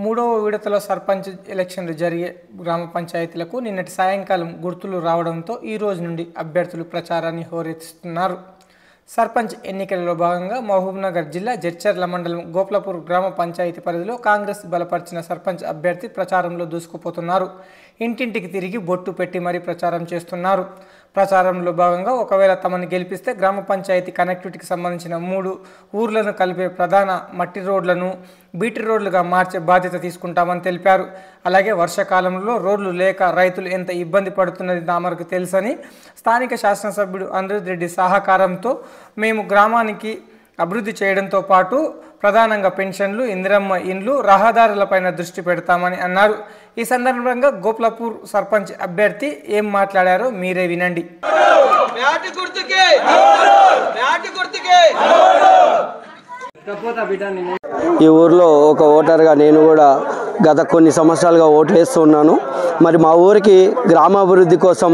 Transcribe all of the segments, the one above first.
మూడవ విడతలో సర్పంచ్ ఎలక్షన్లు జరిగే గ్రామ పంచాయతీలకు నిన్నటి సాయంకాలం గుర్తులు రావడంతో ఈ రోజు నుండి అభ్యర్థులు ప్రచారాన్ని హోరెత్తిస్తున్నారు. సర్పంచ్ ఎన్నికలలో భాగంగా మహబూబ్నగర్ జిల్లా జడ్చర్ల మండలం గోప్లాపూర్ గ్రామ పంచాయతీ పరిధిలో కాంగ్రెస్ బలపరిచిన సర్పంచ్ అభ్యర్థి ప్రచారంలో దూసుకుపోతున్నారు. ఇంటింటికి తిరిగి బొట్టు పెట్టి మరీ ప్రచారం చేస్తున్నారు. ప్రచారంలో భాగంగా ఒకవేళ తమను గెలిపిస్తే గ్రామ పంచాయతీ కనెక్టివిటీకి సంబంధించిన 3 ఊర్లను కలిపే ప్రధాన మట్టి రోడ్లను బీటీ రోడ్లుగా మార్చే బాధ్యత తీసుకుంటామని తెలిపారు. అలాగే వర్షాకాలంలో రోడ్లు లేక రైతులు ఎంత ఇబ్బంది పడుతున్నది తమకు తెలుసని, స్థానిక శాసనసభ్యుడు అనిరుద్ రెడ్డి సహకారంతో మేము గ్రామానికి అభివృద్ధి చేయడంతో పాటు ప్రధానంగా పెన్షన్లు, ఇందిరమ్మ ఇండ్లు, రహదారులపైన దృష్టి పెడతామని అన్నారు. ఈ సందర్భంగా గోప్లాపూర్ సర్పంచ్ అభ్యర్థి ఏం మాట్లాడారో మీరే వినండి. ఈ ఊర్లో ఒక ఓటర్గా నేను కూడా గత కొన్ని సంవత్సరాలుగా ఓట్లు వేస్తున్నాను. మరి మా ఊరికి గ్రామాభివృద్ధి కోసం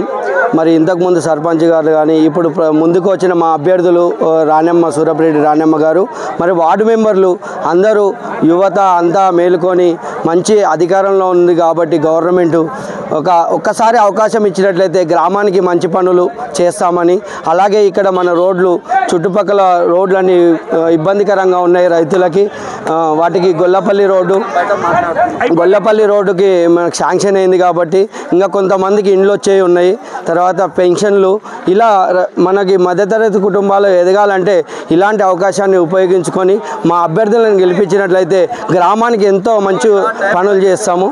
మరి ఇంతకుముందు సర్పంచ్ గారు కానీ ఇప్పుడు ముందుకు వచ్చిన మా అభ్యర్థులు రాణెమ్మ సూరప్రెడ్డి రాణెమ్మ గారు, మరి వార్డు మెంబర్లు అందరూ యువత అంతా మేలుకొని మంచి అధికారంలో ఉంది కాబట్టి గవర్నమెంట్ ఒక్కసారి అవకాశం ఇచ్చినట్లయితే గ్రామానికి మంచి పనులు చేస్తామని, అలాగే ఇక్కడ మన రోడ్లు చుట్టుపక్కల రోడ్లన్నీ ఇబ్బందికరంగా ఉన్నాయి రైతులకి. వాటికి గొల్లపల్లి రోడ్డుకి మనకు శాంక్షన్ అయింది కాబట్టి ఇంకా కొంతమందికి ఇండ్లు వచ్చేవి ఉన్నాయి. తర్వాత పెన్షన్లు, ఇలా మనకి మధ్యతరగతి కుటుంబాలు ఎదగాలంటే ఇలాంటి అవకాశాన్ని ఉపయోగించుకొని మా అభ్యర్థులను గెలిపించినట్లయితే గ్రామానికి ఎంతో మంచి పనులు చేస్తాము.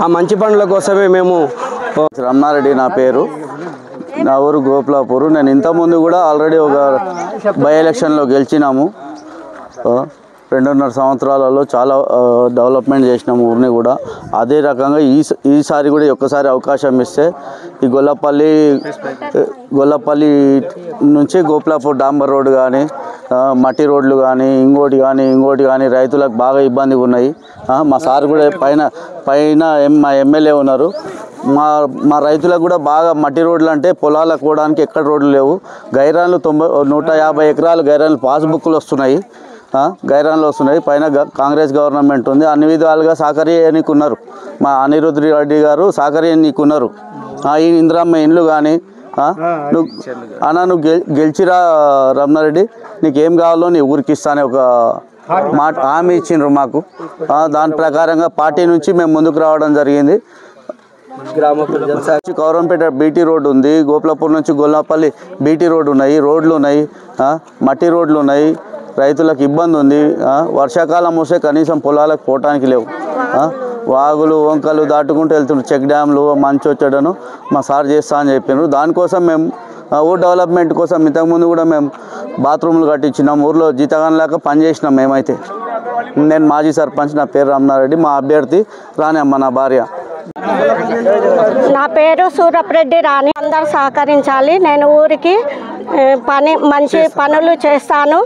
ఆ మంచి పనుల కోసమే మేము. రమణారెడ్డి నా పేరు, నా ఊరు గోప్లాపూరు. నేను ఇంతకుముందు కూడా ఆల్రెడీ ఒక బై ఎలక్షన్లో గెలిచినాము. 2.5 సంవత్సరాలలో చాలా డెవలప్మెంట్ చేసినాము ఊరిని కూడా. అదే రకంగా ఈసారి కూడా ఒక్కసారి అవకాశం ఇస్తే ఈ గొల్లపల్లి నుంచి గోప్లాపూర్ డాంబర్ రోడ్డు కానీ, మట్టి రోడ్లు కానీ, ఇంకోటి కానీ రైతులకు బాగా ఇబ్బందిగా ఉన్నాయి. మా సార్ కూడా పైన మా ఎమ్మెల్యే ఉన్నారు. మా రైతులకు కూడా బాగా మట్టి రోడ్లు అంటే పొలాలకు పోవడానికి ఎక్కడ రోడ్లు లేవు. గైరాన్లు 150 ఎకరాలు గైరాన్లు పాస్బుక్లు వస్తున్నాయి, గైరాన్లు వస్తున్నాయి. పైన కాంగ్రెస్ గవర్నమెంట్ ఉంది, అన్ని విధాలుగా సహకరించడానికి ఉన్నారు. మా అనిరుద్ రెడ్డి గారు సహకరించడానికి ఉన్నారు. ఈ ఇందిరమ్మ ఇండ్లు కానీ నువ్వు గెలిచిరా రమణారెడ్డి, నీకేం కావాలో నీ ఊరికి ఇస్తానే ఒక మాట హామీ ఇచ్చిండ్రు మాకు. దాని ప్రకారంగా పార్టీ నుంచి మేము ముందుకు రావడం జరిగింది. కౌరంపేట బీటీ రోడ్డు ఉంది, గోప్లాపూర్ నుంచి గొల్లపల్లి బీటీ రోడ్డు ఉన్నాయి, రోడ్లు ఉన్నాయి, మట్టి రోడ్లు ఉన్నాయి. రైతులకు ఇబ్బంది ఉంది. వర్షాకాలం వస్తే కనీసం పొలాలకు పోవటానికి లేవు. వాగులు వంకలు దాటుకుంటూ వెళ్తున్నారు. చెక్ డ్యామ్లు మంచి వచ్చాడను మా సార్ చేస్తా అని చెప్పినారు. దానికోసం మేము ఊరు డెవలప్మెంట్ కోసం ఇంతకుముందు కూడా మేము బాత్రూమ్లు కట్టించినాం. ఊర్లో జీతగానం లేక పనిచేసినాం మేమైతే. నేను మాజీ సర్పంచ్, నా పేరు రమణారెడ్డి, మా అభ్యర్థి రాణెమ్మ నా భార్య. నా పేరు సూరప్రెడ్డి రాణి. అందరూ సహకరించాలి. నేను ఊరికి మంచి పనులు చేస్తాను.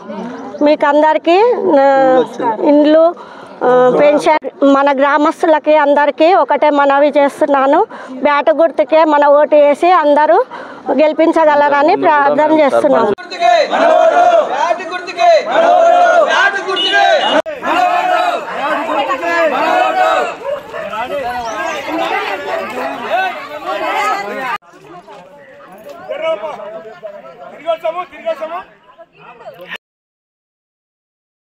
మీకు అందరికీ ఇండ్లు, పెన్షన్, మన గ్రామస్తులకి అందరికీ ఒకటే మనవి చేస్తున్నాను. బ్యాట్ గుర్తుకే మన ఓటు వేసి అందరూ గెలిపించగలరని ప్రార్థన చేస్తున్నాను. తిరిగొచ్చాము